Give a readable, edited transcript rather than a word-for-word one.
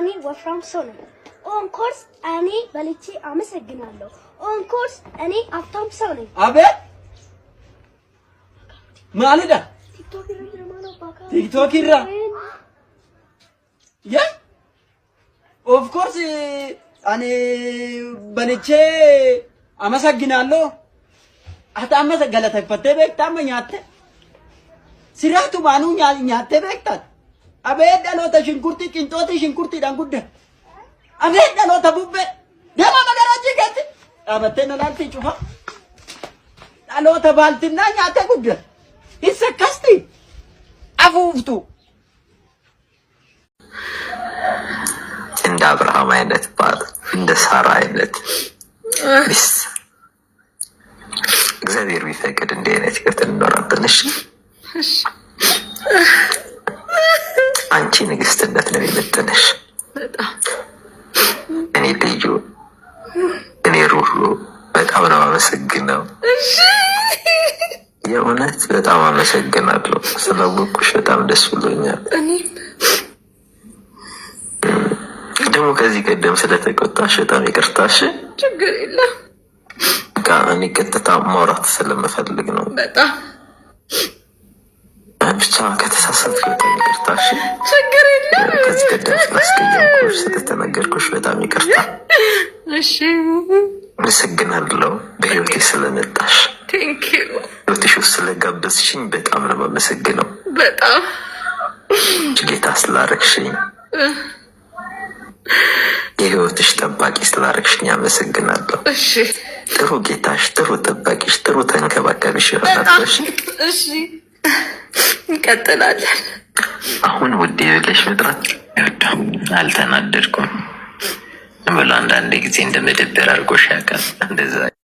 እኔ ወፍራም ሰው ነኝ። ኦንኮርስ እኔ በልቼ አመሰግናለሁ። ኦንኮርስ እኔ ሀብታም ሰው ነኝ። አቤት ማለዳ ቲክቶክ ይራ ያ ኦፍ ኮርስ እኔ በልቼ አመሰግናለሁ። አታመሰ ገለተፈተ በክታመኛተ ሲራቱ ባኑ ኛተ በክታት አቤት ዳሎታ ሽንኩርቲ ቂንጦቲ ሽንኩርቲ ዳንጉደ አቤት ዳሎታ ቡበ ደማ መገራጂ ገት አበተነ ላልቲ ጩፋ ዳሎታ ባልትና ኛተ ጉደ ይሰካስቲ አፉፍቱ እንደ አብርሃም አይነት ባል እንደ ሳራ አይነት ሚስት እግዚአብሔር ቢፈቅድ እንዲህ አይነት ህይወት እንኖራለን። እሺ አንቺ ንግስትነት ነው የሚመጥንሽ። እኔ ልዩ፣ እኔ ሩሩ በጣም ነው አመሰግነው። የእውነት በጣም አመሰግናለሁ። ስለወኩሽ በጣም ደስ ብሎኛል። ደግሞ ከዚህ ቀደም ስለተቆጣሽ በጣም ይቅርታሽ። ችግር የለም። እኔ ቀጥታ ማውራት ስለምፈልግ ነው። በጣም ብቻ ከተሳሳትኩ በጣም ይቅርታሽ። ችግር የለም። ከዚህ ቀደም ስላስቀየምኩሽ ስለተናገርኩሽ በጣም ይቅርታ። እሺ አመሰግናለሁ። በህይወቴ ስለመጣሽ ቴንኪዩ። ህይወትሽ ውስጥ ስለጋበዝሽኝ በጣም ነው የማመሰግነው። በጣም ጌታ ስላረግሽኝ፣ የህይወትሽ ጠባቂ ስላረግሽኝ አመሰግናለሁ። እሺ ጥሩ ጌታሽ፣ ጥሩ ጠባቂሽ፣ ጥሩ ተንከባካቢሽ ይሆናል። እሺ እንቀጥላለን። አሁን ውዴ ብለሽ መጥራት ይወዳው አልተናደድኩም ብሎ አንዳንድ ጊዜ እንደመደበር አድርጎሽ ያውቃል። እንደዛ